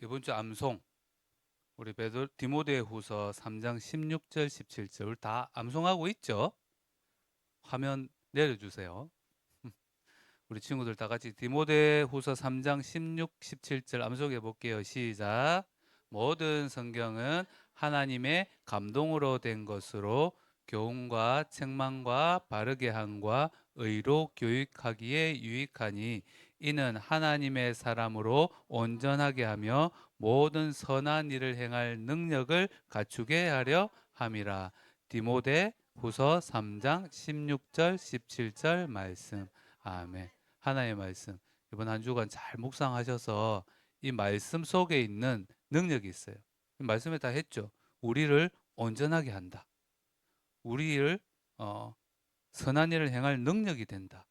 이번 주 암송 우리 디모데후서 3장 16절 17절 다 암송하고 있죠? 화면 내려주세요. 우리 친구들 다 같이 디모데후서 3장 16, 17절 암송해 볼게요. 시작. 모든 성경은 하나님의 감동으로 된 것으로 교훈과 책망과 바르게 함과 의로 교육하기에 유익하니 이는 하나님의 사람으로 온전하게 하며 모든 선한 일을 행할 능력을 갖추게 하려 함이라. 디모데 후서 3장 16절 17절 말씀. 아멘. 하나의 말씀. 이번 한 주간 잘 묵상하셔서 이 말씀 속에 있는 능력이 있어요. 말씀에 다 했죠. 우리를 온전하게 한다. 우리를 어, 선한 일을 행할 능력이 된다.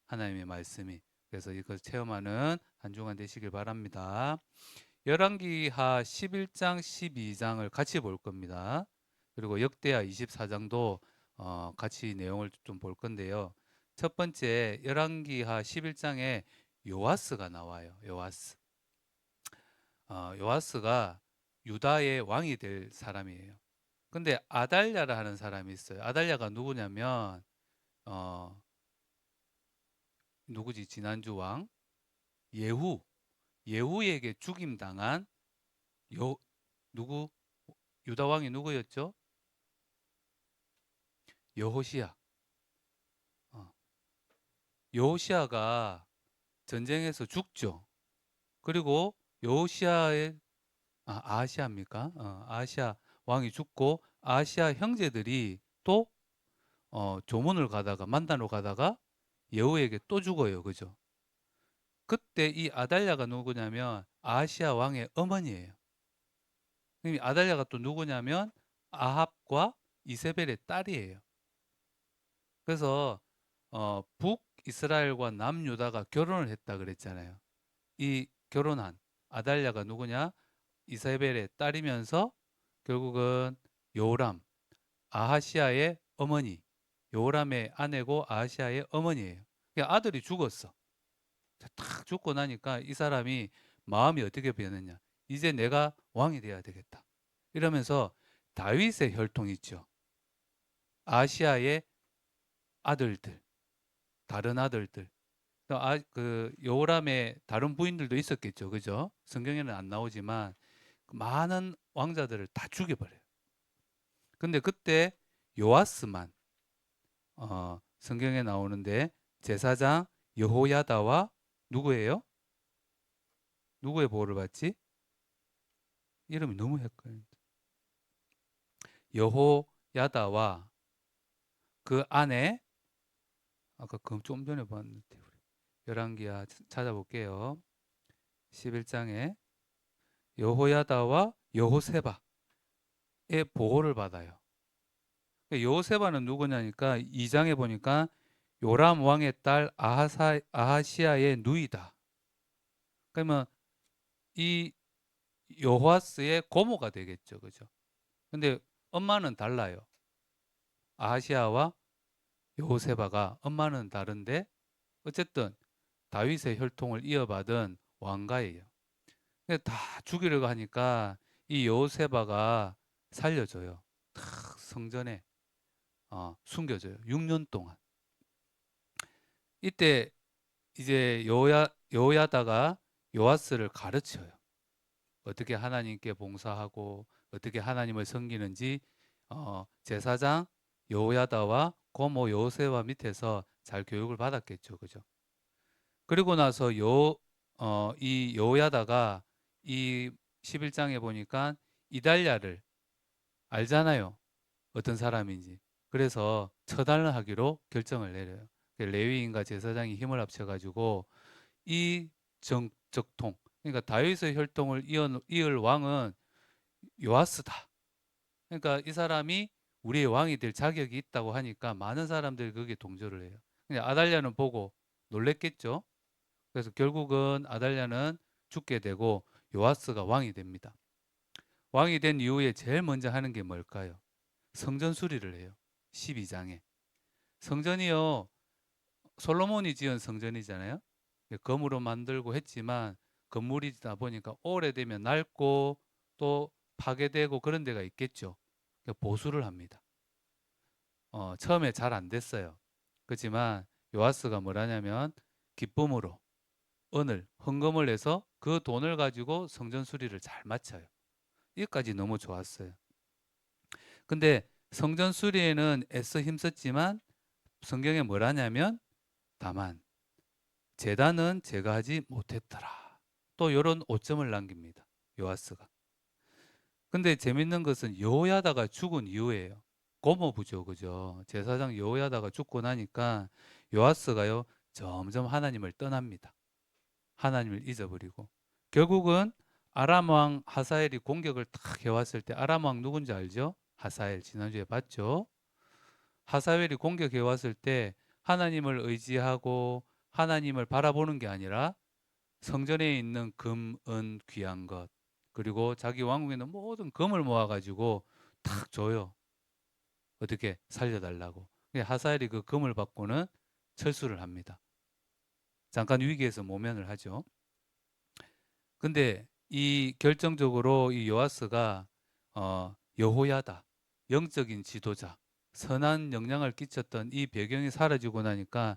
하나님의 말씀이. 그래서 이걸 체험하는 한 주간 되시길 바랍니다. 열왕기하 11장, 12장을 같이 볼 겁니다. 그리고 역대하 24장도 같이 내용을 좀 볼 건데요. 첫 번째 열왕기하 11장에 요아스가 나와요. 요아스. 요아스가 유다의 왕이 될 사람이에요. 근데 아달랴라 하는 사람이 있어요. 아달랴가 누구냐면 어, 누구지? 지난주 왕 예후. 예후에게 죽임 당한 요 누구? 유다 왕이 누구였죠? 여호시아. 어, 여호시아가 전쟁에서 죽죠. 그리고 여호시아의 아시아입니까? 아시아 왕이 죽고 아시아 형제들이 또 조문을 가다가 만나러 가다가 여호에게 또 죽어요. 그죠? 그때 이 아달랴가 누구냐면 아시아 왕의 어머니예요. 이 아달랴가 또 누구냐면 아합과 이세벨의 딸이에요. 그래서 북이스라엘과 남유다가 결혼을 했다 그랬잖아요. 이 결혼한 아달랴가 누구냐? 이세벨의 딸이면서 결국은 요람, 아하시아의 어머니, 요람의 아내고 아하시아의 어머니예요. 그러니까 아들이 죽었어. 탁 죽고 나니까 이 사람이 마음이 어떻게 변했냐? 이제 내가 왕이 돼야 되겠다. 이러면서 다윗의 혈통 있죠. 아시아의 아들들, 다른 아들들, 그 요람의 다른 부인들도 있었겠죠. 그죠? 성경에는 안 나오지만 많은 왕자들을 다 죽여버려요. 근데 그때 요아스만 성경에 나오는데 제사장 여호야다와 누구예요? 누구의 보호를 받지? 이름이 너무 헷갈린다. 여호야다와 그 아내 아까 좀 전에 봤는데 우리 열왕기야 찾아볼게요. 11장에 여호야다와 여호세바의 보호를 받아요. 여호세바는 누구냐니까 2장에 보니까 요람 왕의 딸 아하시아의 누이다. 그러면 이 여호아스의 고모가 되겠죠. 그죠? 근데 엄마는 달라요. 아하시아와 여호세바가 엄마는 다른데 어쨌든 다윗의 혈통을 이어받은 왕가예요. 근데 다 죽이려고 하니까 이 여호세바가 살려줘요. 탁 성전에 숨겨져요. 6년 동안. 이때 이제 여호야다가 요아스를 가르쳐요. 어떻게 하나님께 봉사하고 어떻게 하나님을 섬기는지 제사장 여호야다와 고모 여호세와 밑에서 잘 교육을 받았겠죠. 그죠? 그리고 나서 이 여호야다가 이 11장에 보니까 이달랴를 알잖아요. 어떤 사람인지. 그래서 처단을 하기로 결정을 내려요. 레위인과 제사장이 힘을 합쳐가지고 이 적통, 그러니까 다윗의 혈통을 이을 왕은 요아스다. 그러니까 이 사람이 우리의 왕이 될 자격이 있다고 하니까 많은 사람들이 거기에 동조를 해요. 근데 아달랴는 보고 놀랬겠죠. 그래서 결국은 아달랴는 죽게 되고 요아스가 왕이 됩니다. 왕이 된 이후에 제일 먼저 하는 게 뭘까요? 성전 수리를 해요. 12장에. 성전이요. 솔로몬이 지은 성전이잖아요. 금으로 만들고 했지만 건물이다 보니까 오래되면 낡고 또 파괴되고 그런 데가 있겠죠. 보수를 합니다. 처음에 잘 안 됐어요. 그렇지만 요아스가 뭐라냐면 기쁨으로 은을 헌금을 해서 그 돈을 가지고 성전 수리를 잘 마쳐요. 여기까지 너무 좋았어요. 근데 성전 수리에는 애써 힘썼지만 성경에 뭐라냐면 다만 제단은 제가 하지 못했더라. 또 이런 오점을 남깁니다. 요아스가. 근데 재밌는 것은 여호야다가 죽은 이후에요. 고모부죠, 그죠? 제사장 여호야다가 죽고 나니까 요아스가요 점점 하나님을 떠납니다. 하나님을 잊어버리고 결국은 아람 왕 하사엘이 공격을 탁 해왔을 때 아람 왕 누군지 알죠? 하사엘 지난주에 봤죠? 하사엘이 공격해왔을 때 하나님을 의지하고 하나님을 바라보는 게 아니라 성전에 있는 금, 은, 귀한 것 그리고 자기 왕국에 있는 모든 금을 모아가지고 탁 줘요. 어떻게 살려달라고. 하사엘이 그 금을 받고는 철수를 합니다. 잠깐 위기에서 모면을 하죠. 근데 이 결정적으로 이 요아스가 여호야다, 영적인 지도자, 선한 영향을 끼쳤던 이 배경이 사라지고 나니까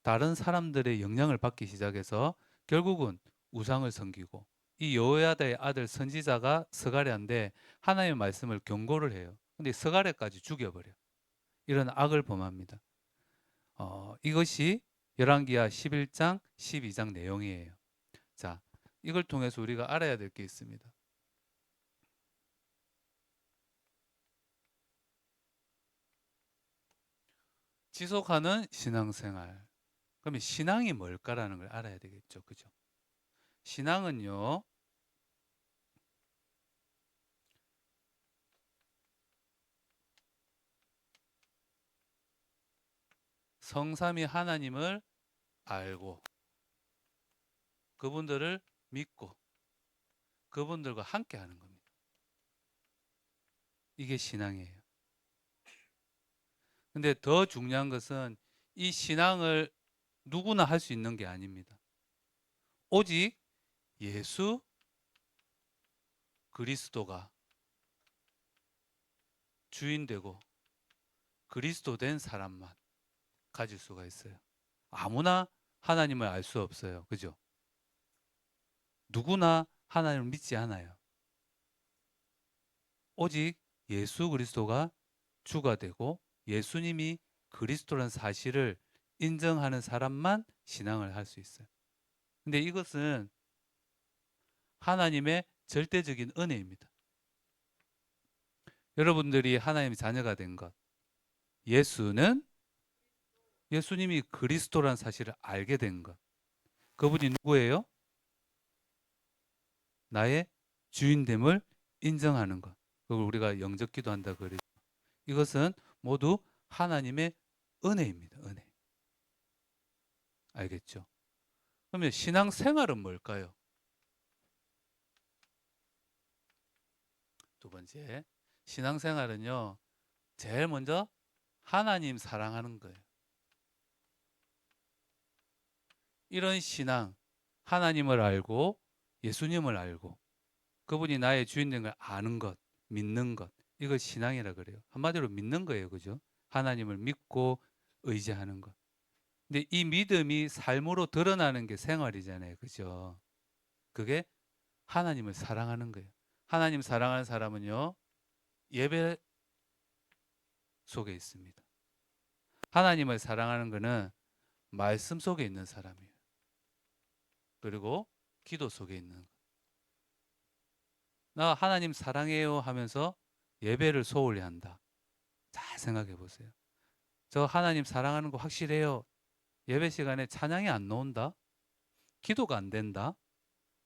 다른 사람들의 영향을 받기 시작해서 결국은 우상을 섬기고 이 여호야다의 아들 선지자가 스가랴인데 하나님의 말씀을 경고를 해요. 근데 스가랴까지 죽여버려. 이런 악을 범합니다. 이것이 열왕기하 11장, 12장 내용이에요. 자, 이걸 통해서 우리가 알아야 될 게 있습니다. 지속하는 신앙생활. 그러면 신앙이 뭘까라는 걸 알아야 되겠죠. 그죠? 신앙은요, 성삼위 하나님을 알고 그분들을 믿고 그분들과 함께 하는 겁니다. 이게 신앙이에요. 근데 더 중요한 것은 이 신앙을 누구나 할 수 있는 게 아닙니다. 오직 예수 그리스도가 주인 되고 그리스도 된 사람만 가질 수가 있어요. 아무나 하나님을 알 수 없어요. 그죠? 누구나 하나님을 믿지 않아요. 오직 예수 그리스도가 주가 되고 예수님이 그리스도라는 사실을 인정하는 사람만 신앙을 할 수 있어요. 근데 이것은 하나님의 절대적인 은혜입니다. 여러분들이 하나님의 자녀가 된 것, 예수는 예수님이 그리스도라는 사실을 알게 된 것. 그분이 누구예요? 나의 주인됨을 인정하는 것. 그걸 우리가 영접 기도한다 그러죠. 이것은 모두 하나님의 은혜입니다. 은혜. 알겠죠? 그러면 신앙생활은 뭘까요? 두 번째, 신앙생활은요, 제일 먼저 하나님 사랑하는 거예요. 이런 신앙, 하나님을 알고 예수님을 알고 그분이 나의 주인된 걸 아는 것, 믿는 것, 이걸 신앙이라 그래요. 한마디로 믿는 거예요. 그죠? 하나님을 믿고 의지하는 것. 근데 이 믿음이 삶으로 드러나는 게 생활이잖아요. 그죠? 그게 하나님을 사랑하는 거예요. 하나님 사랑하는 사람은요, 예배 속에 있습니다. 하나님을 사랑하는 것은 말씀 속에 있는 사람이에요. 그리고 기도 속에 있는 것. 나 하나님 사랑해요 하면서 예배를 소홀히 한다. 잘 생각해 보세요. 저 하나님 사랑하는 거 확실해요. 예배 시간에 찬양이 안 나온다. 기도가 안 된다.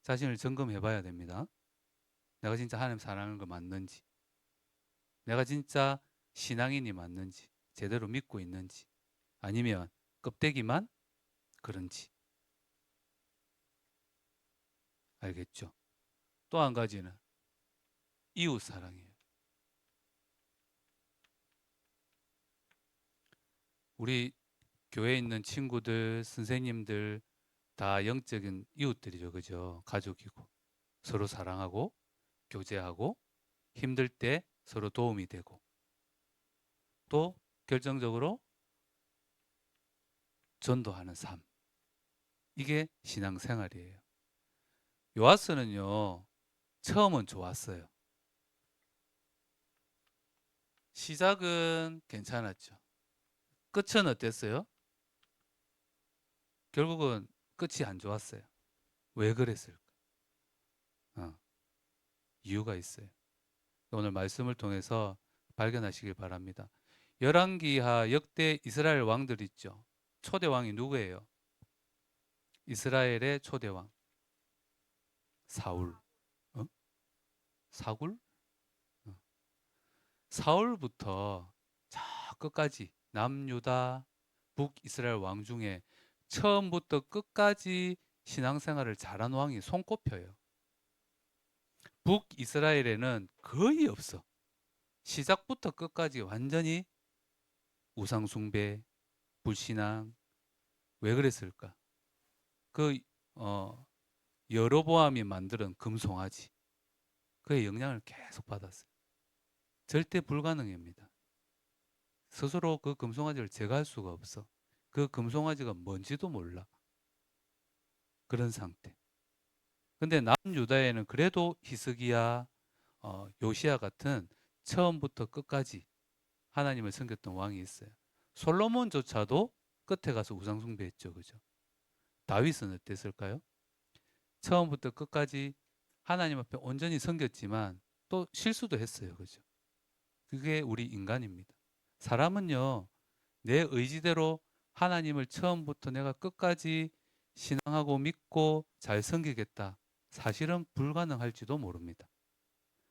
자신을 점검해 봐야 됩니다. 내가 진짜 하나님 사랑하는 거 맞는지. 내가 진짜 신앙인이 맞는지. 제대로 믿고 있는지. 아니면 껍데기만 그런지. 알겠죠? 또 한 가지는 이웃 사랑이에요. 우리 교회에 있는 친구들, 선생님들 다 영적인 이웃들이죠. 그죠? 가족이고 서로 사랑하고 교제하고 힘들 때 서로 도움이 되고 또 결정적으로 전도하는 삶. 이게 신앙생활이에요. 요아스는요. 처음은 좋았어요. 시작은 괜찮았죠. 끝은 어땠어요? 결국은 끝이 안 좋았어요. 왜 그랬을까? 어, 이유가 있어요. 오늘 말씀을 통해서 발견하시길 바랍니다. 열왕기하 역대 이스라엘 왕들 있죠. 초대 왕이 누구예요? 이스라엘의 초대 왕 사울. 어? 사굴? 어. 사울부터 저 끝까지 남유다 북이스라엘 왕 중에 처음부터 끝까지 신앙생활을 잘한 왕이 손꼽혀요. 북이스라엘에는 거의 없어. 시작부터 끝까지 완전히 우상숭배, 불신앙. 왜 그랬을까? 그 어, 여로보암이 만드는 금송아지. 그의 영향을 계속 받았어요. 절대 불가능합니다. 스스로 그 금송아지를 제거할 수가 없어. 그 금송아지가 뭔지도 몰라. 그런 상태. 근데 남유다에는 그래도 히스기야, 요시야 같은 처음부터 끝까지 하나님을 섬겼던 왕이 있어요. 솔로몬조차도 끝에 가서 우상 숭배했죠. 그죠? 다윗은 어땠을까요? 처음부터 끝까지 하나님 앞에 온전히 섬겼지만 또 실수도 했어요. 그죠? 그게 우리 인간입니다. 사람은요, 내 의지대로 하나님을 처음부터 내가 끝까지 신앙하고 믿고 잘 섬기겠다. 사실은 불가능할지도 모릅니다.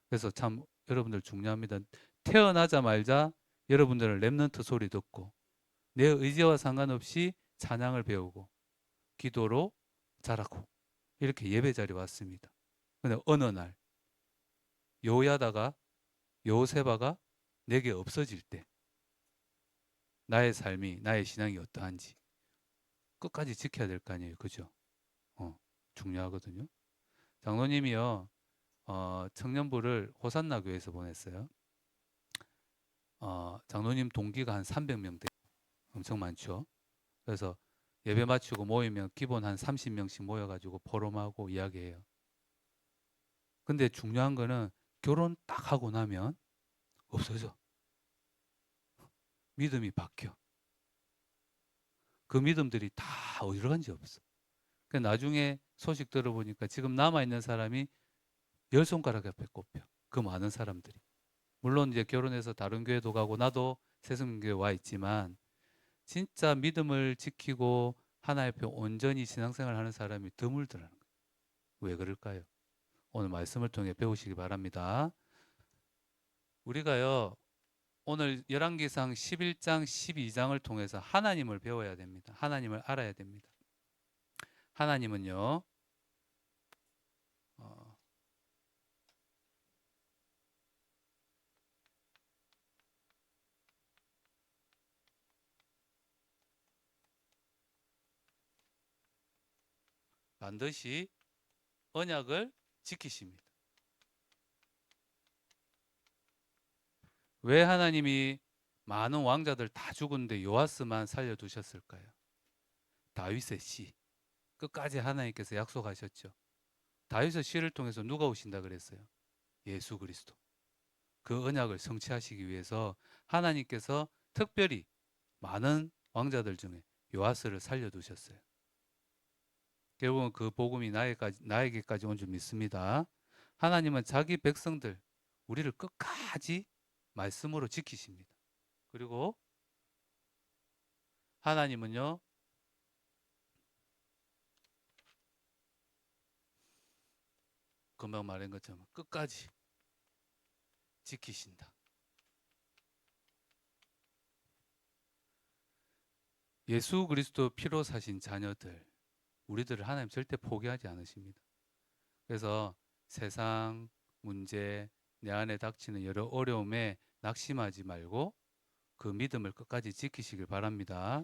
그래서 참 여러분들 중요합니다. 태어나자마자 여러분들은 랩넌트 소리 듣고 내 의지와 상관없이 찬양을 배우고 기도로 자라고 이렇게 예배 자리에 왔습니다. 근데 어느 날 요야다가 요세바가 내게 없어질 때 나의 삶이 나의 신앙이 어떠한지 끝까지 지켜야 될 거 아니에요. 그죠? 중요하거든요. 장로님이요. 청년부를 호산나 교회에서 보냈어요. 장로님 동기가 한 300명 돼. 엄청 많죠. 그래서 예배 마치고 모이면 기본 한 30명씩 모여가지고 포럼하고 이야기해요. 근데 중요한 거는 결혼 딱 하고 나면 없어져. 믿음이 바뀌어. 그 믿음들이 다 어디로 간지 없어. 그 나중에 소식 들어보니까 지금 남아있는 사람이 10손가락 앞에 꼽혀. 그 많은 사람들이. 물론 이제 결혼해서 다른 교회도 가고 나도 새성교회 와 있지만 진짜 믿음을 지키고 하나님 앞에 온전히 신앙생활 하는 사람이 드물더라는 거예요. 왜 그럴까요? 오늘 말씀을 통해 배우시기 바랍니다. 우리가요. 오늘 열왕기상 11장 12장을 통해서 하나님을 배워야 됩니다. 하나님을 알아야 됩니다. 하나님은요. 어, 반드시 언약을 지키십니다. 왜 하나님이 많은 왕자들 다 죽었는데 요아스만 살려두셨을까요? 다윗의 씨. 끝까지 하나님께서 약속하셨죠. 다윗의 씨를 통해서 누가 오신다 그랬어요? 예수 그리스도. 그 언약을 성취하시기 위해서 하나님께서 특별히 많은 왕자들 중에 요아스를 살려두셨어요. 결국은 그 복음이 나에게까지 온 줄 믿습니다. 하나님은 자기 백성들, 우리를 끝까지 말씀으로 지키십니다. 그리고 하나님은요, 금방 말한 것처럼 끝까지 지키신다. 예수 그리스도 피로 사신 자녀들, 우리들을 하나님 절대 포기하지 않으십니다. 그래서 세상 문제, 내 안에 닥치는 여러 어려움에 낙심하지 말고 그 믿음을 끝까지 지키시길 바랍니다.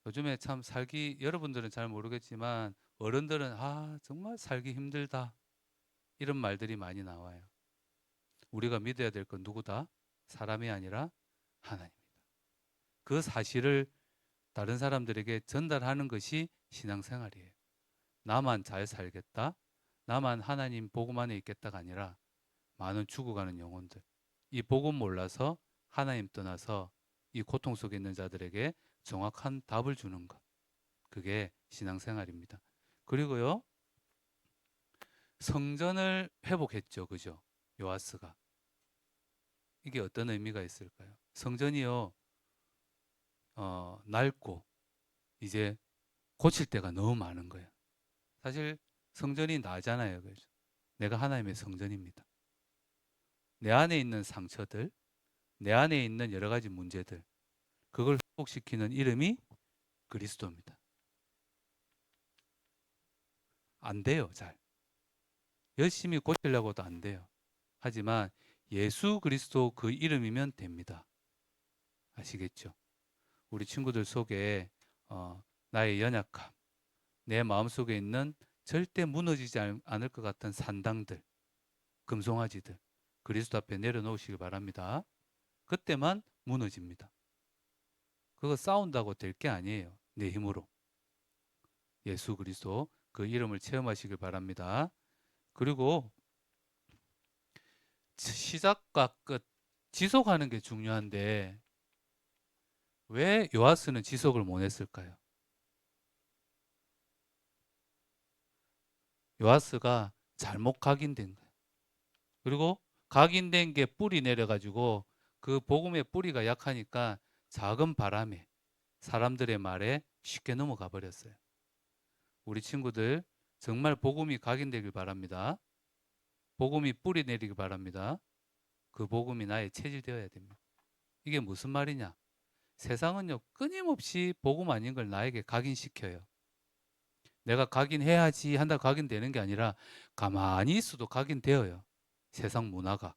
요즘에 참 살기, 여러분들은 잘 모르겠지만 어른들은 정말 살기 힘들다. 이런 말들이 많이 나와요. 우리가 믿어야 될 건 누구다? 사람이 아니라 하나님이다. 그 사실을 다른 사람들에게 전달하는 것이 신앙생활이에요. 나만 잘 살겠다. 나만 하나님 복음 안에 있겠다가 아니라 많은 죽어가는 영혼들. 이 복음 몰라서 하나님 떠나서 이 고통 속에 있는 자들에게 정확한 답을 주는 것. 그게 신앙생활입니다. 그리고요. 성전을 회복했죠. 그죠? 요아스가. 이게 어떤 의미가 있을까요? 성전이요. 낡고 이제 고칠 때가 너무 많은 거예요. 사실 성전이 나잖아요. 그죠? 내가 하나님의 성전입니다. 내 안에 있는 상처들, 내 안에 있는 여러 가지 문제들, 그걸 회복시키는 이름이 그리스도입니다. 안 돼요, 잘. 열심히 고치려고도 안 돼요. 하지만 예수 그리스도 그 이름이면 됩니다. 아시겠죠? 우리 친구들 속에 나의 연약함, 내 마음속에 있는 절대 무너지지 않을 것 같은 산당들, 금송아지들, 그리스도 앞에 내려놓으시기 바랍니다. 그때만 무너집니다. 그거 싸운다고 될 게 아니에요. 내 힘으로. 예수 그리스도 그 이름을 체험하시길 바랍니다. 그리고 시작과 끝, 지속하는 게 중요한데 왜 요아스는 지속을 못 했을까요? 요아스가 잘못 각인된 거예요. 그리고 각인된 게 뿌리 내려가지고 그 복음의 뿌리가 약하니까 작은 바람에 사람들의 말에 쉽게 넘어가 버렸어요. 우리 친구들 정말 복음이 각인되길 바랍니다. 복음이 뿌리 내리길 바랍니다. 그 복음이 나의 체질되어야 됩니다. 이게 무슨 말이냐? 세상은요 끊임없이 복음 아닌 걸 나에게 각인시켜요. 내가 각인해야지 한다 각인되는 게 아니라 가만히 있어도 각인되어요. 세상 문화가.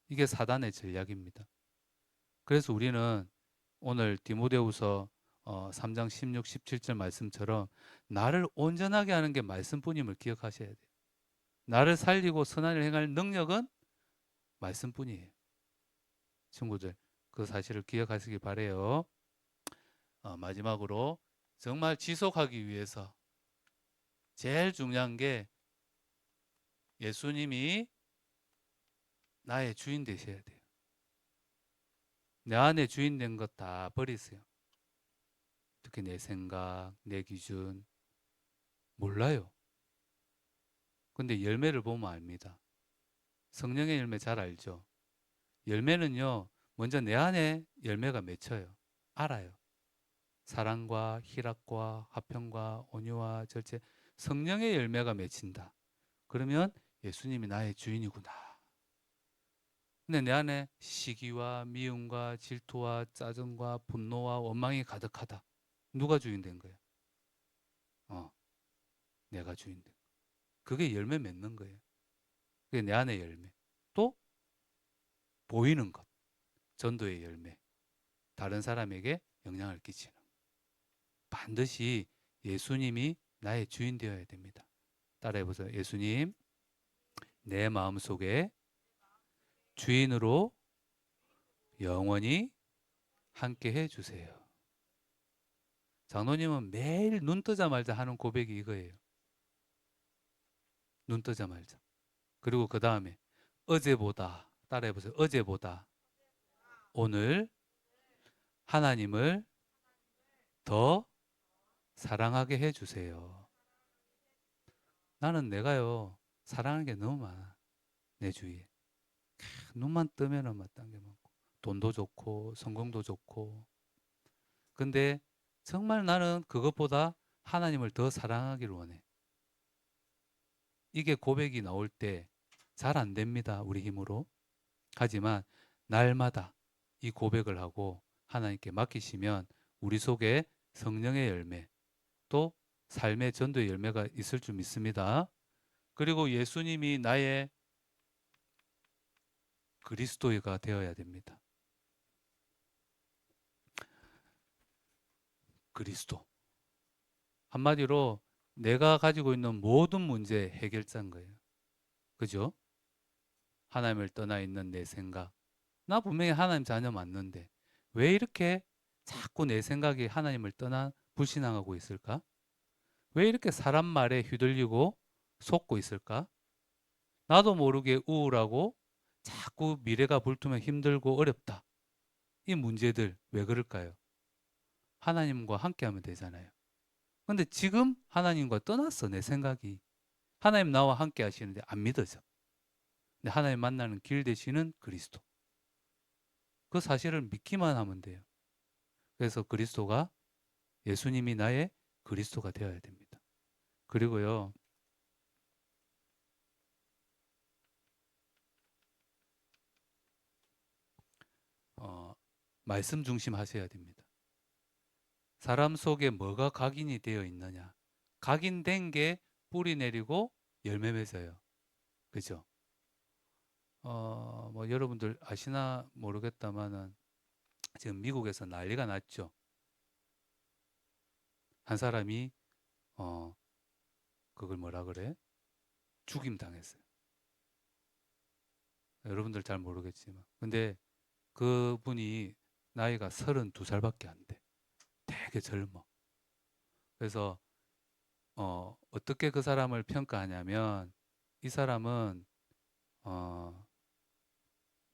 이게 사단의 전략입니다. 그래서 우리는 오늘 디모데후서 3장 16, 17절 말씀처럼 나를 온전하게 하는 게 말씀뿐임을 기억하셔야 돼요. 나를 살리고 선한 일을 행할 능력은 말씀뿐이에요. 친구들 그 사실을 기억하시기 바래요. 마지막으로 정말 지속하기 위해서 제일 중요한 게 예수님이 나의 주인 되셔야 돼요. 내 안에 주인 된 것 다 버리세요. 특히 내 생각, 내 기준 몰라요. 근데 열매를 보면 압니다. 성령의 열매 잘 알죠? 열매는요. 먼저 내 안에 열매가 맺혀요. 알아요. 사랑과 희락과 화평과 온유와 절제 성령의 열매가 맺힌다. 그러면 예수님이 나의 주인이구나. 근데 내 안에 시기와 미움과 질투와 짜증과 분노와 원망이 가득하다. 누가 주인 된 거예요? 내가 주인 된 거예요. 그게 열매 맺는 거예요. 그게 내 안의 열매. 또 보이는 것. 전도의 열매. 다른 사람에게 영향을 끼치는. 반드시 예수님이 나의 주인 되어야 됩니다. 따라해 보세요. 예수님, 내 마음속에 주인으로 영원히 함께 해 주세요. 장로님은 매일 눈 뜨자마자 하는 고백이 이거예요. 눈 뜨자마자. 그리고 그 다음에 어제보다 따라해 보세요. 어제보다 오늘 하나님을 더 사랑하게 해 주세요. 나는 내가요 사랑하는 게 너무 많아. 내 주위에. 눈만 뜨면은 막 딴 게 많고 돈도 좋고 성공도 좋고 근데 정말 나는 그것보다 하나님을 더 사랑하기를 원해. 이게 고백이 나올 때 잘 안 됩니다. 우리 힘으로. 하지만 날마다 이 고백을 하고 하나님께 맡기시면 우리 속에 성령의 열매 또 삶의 전도의 열매가 있을 줄 믿습니다. 그리고 예수님이 나의 그리스도가 되어야 됩니다. 그리스도. 한마디로 내가 가지고 있는 모든 문제의 해결자인 거예요. 그죠? 하나님을 떠나 있는 내 생각. 나 분명히 하나님 자녀 맞는데 왜 이렇게 자꾸 내 생각이 하나님을 떠나 불신앙하고 있을까? 왜 이렇게 사람 말에 휘둘리고 속고 있을까? 나도 모르게 우울하고 자꾸 미래가 불투명 힘들고 어렵다. 이 문제들 왜 그럴까요? 하나님과 함께 하면 되잖아요. 근데 지금 하나님과 떠났어, 내 생각이. 하나님 나와 함께 하시는데 안 믿어져. 근데 하나님 만나는 길 되시는 그리스도. 그 사실을 믿기만 하면 돼요. 그래서 그리스도가 예수님이 나의 그리스도가 되어야 됩니다. 그리고요, 어, 말씀 중심 하셔야 됩니다. 사람 속에 뭐가 각인이 되어 있느냐. 각인된 게 뿌리 내리고 열매 맺어요. 그죠? 뭐 여러분들 아시나 모르겠다마는 지금 미국에서 난리가 났죠. 한 사람이 어, 그걸 뭐라 그래? 죽임 당했어요. 여러분들 잘 모르겠지만. 근데 그분이 나이가 32살밖에 안 돼. 되게 젊어. 그래서 어떻게 그 사람을 평가하냐면 이 사람은 어,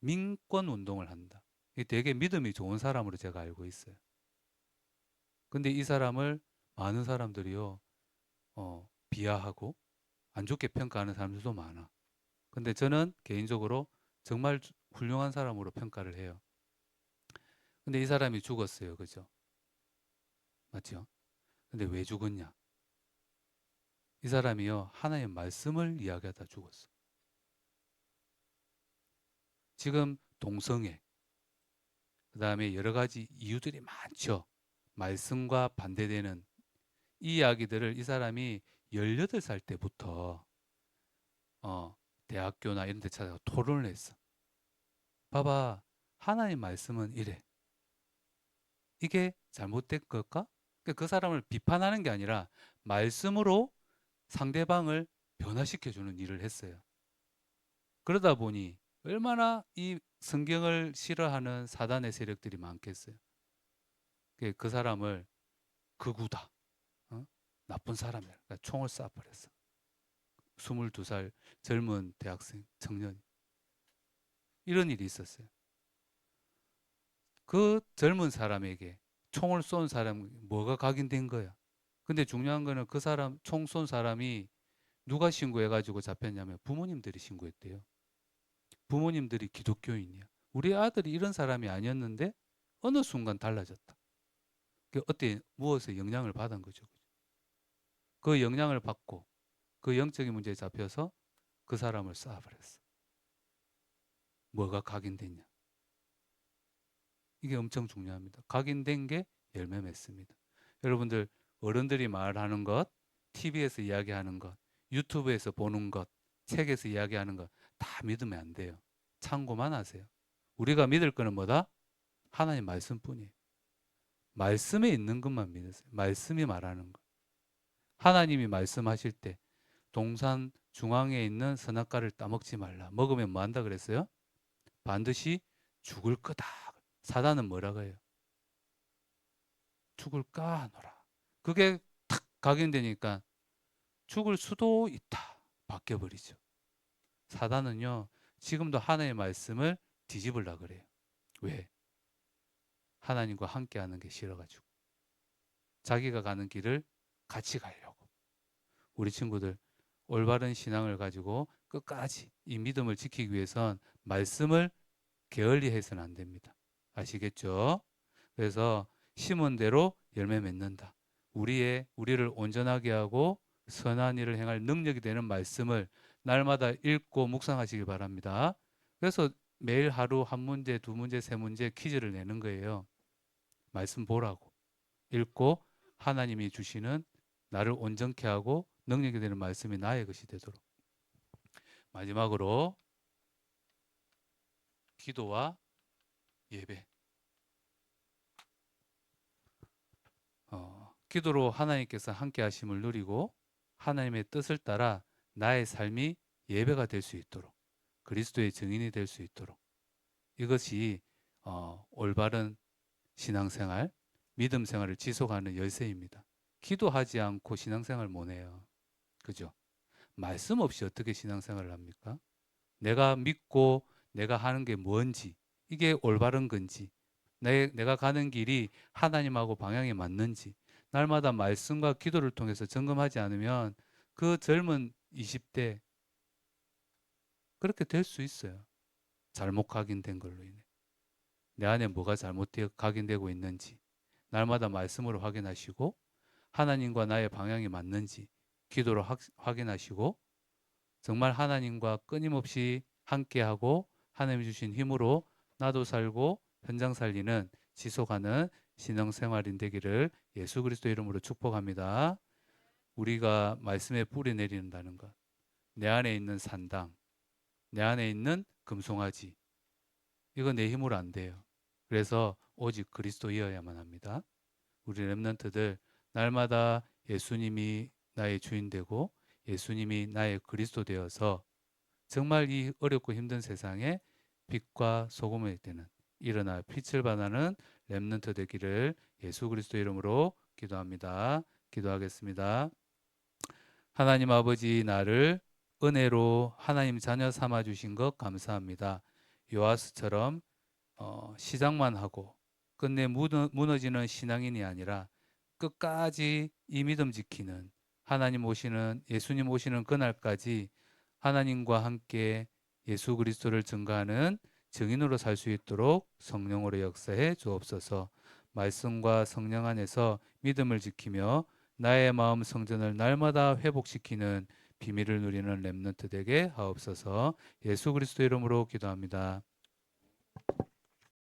민권 운동을 한다. 되게 믿음이 좋은 사람으로 제가 알고 있어요. 근데 이 사람을 많은 사람들이요, 비하하고 안 좋게 평가하는 사람들도 많아. 근데 저는 개인적으로 정말 훌륭한 사람으로 평가를 해요. 근데 이 사람이 죽었어요. 그죠? 맞죠? 근데 왜 죽었냐? 이 사람이요, 하나님의 말씀을 이야기하다 죽었어. 지금 동성애, 그 다음에 여러 가지 이유들이 많죠. 말씀과 반대되는 이 이야기들을 이 사람이 18살 때부터 대학교나 이런 데 찾아가 토론을 했어. 봐봐, 하나님 말씀은 이래. 이게 잘못된 걸까? 그 사람을 비판하는 게 아니라 말씀으로 상대방을 변화시켜주는 일을 했어요. 그러다 보니 얼마나 이 성경을 싫어하는 사단의 세력들이 많겠어요. 그 사람을 극우다, 어? 나쁜 사람이야. 그러니까 총을 쏴버렸어. 22살 젊은 대학생, 청년. 이런 일이 있었어요. 그 젊은 사람에게 총을 쏜 사람 뭐가 각인된 거야? 근데 중요한 거는 그 사람 총 쏜 사람이 누가 신고해가지고 잡혔냐면 부모님들이 신고했대요. 부모님들이 기독교인이야. 우리 아들이 이런 사람이 아니었는데 어느 순간 달라졌다. 그 어때 무엇에 영향을 받은 거죠. 그 영향을 받고 그 영적인 문제에 잡혀서 그 사람을 쏴버렸어. 뭐가 각인됐냐? 이게 엄청 중요합니다. 각인된 게 열매 맺습니다. 여러분들 어른들이 말하는 것, TV에서 이야기하는 것, 유튜브에서 보는 것, 책에서 이야기하는 것 다 믿으면 안 돼요. 참고만 하세요. 우리가 믿을 거는 뭐다? 하나님 말씀뿐이에요. 말씀에 있는 것만 믿으세요. 말씀이 말하는 것. 하나님이 말씀하실 때 동산 중앙에 있는 선악과를 따먹지 말라. 먹으면 뭐 한다 그랬어요? 반드시 죽을 거다. 사단은 뭐라고 해요? 죽을까 하노라. 그게 탁 각인되니까 죽을 수도 있다. 바뀌어버리죠. 사단은요, 지금도 하나님의 말씀을 뒤집으려 그래요. 왜? 하나님과 함께 하는 게 싫어가지고. 자기가 가는 길을 같이 가려고. 우리 친구들, 올바른 신앙을 가지고 끝까지 이 믿음을 지키기 위해선 말씀을 게을리 해서는 안 됩니다. 아시겠죠? 그래서 심은 대로 열매 맺는다. 우리를 온전하게 하고 선한 일을 행할 능력이 되는 말씀을 날마다 읽고 묵상하시기 바랍니다. 그래서 매일 하루 한 문제, 두 문제, 세 문제 퀴즈를 내는 거예요. 말씀 보라고. 읽고 하나님이 주시는 나를 온전케 하고 능력이 되는 말씀이 나의 것이 되도록. 마지막으로 기도와 예배. 기도로 하나님께서 함께 하심을 누리고 하나님의 뜻을 따라 나의 삶이 예배가 될 수 있도록, 그리스도의 증인이 될 수 있도록, 이것이 올바른 신앙생활, 믿음 생활을 지속하는 열쇠입니다. 기도하지 않고 신앙생활 못 해요. 그죠? 말씀 없이 어떻게 신앙생활을 합니까? 내가 믿고 내가 하는 게 뭔지, 이게 올바른 건지, 내가 가는 길이 하나님하고 방향이 맞는지, 날마다 말씀과 기도를 통해서 점검하지 않으면 그 젊은 20대 그렇게 될 수 있어요. 잘못 각인된 걸로 인해. 내 안에 뭐가 잘못되어 각인되고 있는지, 날마다 말씀으로 확인하시고, 하나님과 나의 방향이 맞는지 기도로 확인하시고, 정말 하나님과 끊임없이 함께하고 하나님이 주신 힘으로 나도 살고 현장 살리는 지속하는 신앙생활인 되기를 예수 그리스도 이름으로 축복합니다. 우리가 말씀에 뿌리 내린다는 것, 내 안에 있는 산당, 내 안에 있는 금송아지, 이거 내 힘으로 안 돼요. 그래서 오직 그리스도이어야만 합니다. 우리 렘넌트들 날마다 예수님이 나의 주인 되고 예수님이 나의 그리스도 되어서 정말 이 어렵고 힘든 세상에 빛과 소금이 되는, 일어나 빛을 발하는 렘넌트 되기를 예수 그리스도 이름으로 기도합니다. 기도하겠습니다. 하나님 아버지, 나를 은혜로 하나님 자녀 삼아 주신 것 감사합니다. 요아스처럼 시작만 하고 끝내 무너지는 신앙인이 아니라 끝까지 이 믿음 지키는, 하나님 오시는, 예수님 오시는 그날까지 하나님과 함께 예수 그리스도를 증거하는 증인으로 살 수 있도록 성령으로 역사해 주옵소서. 말씀과 성령 안에서 믿음을 지키며 나의 마음 성전을 날마다 회복시키는 비밀을 누리는 렘넌트 되게 하옵소서. 예수 그리스도 이름으로 기도합니다.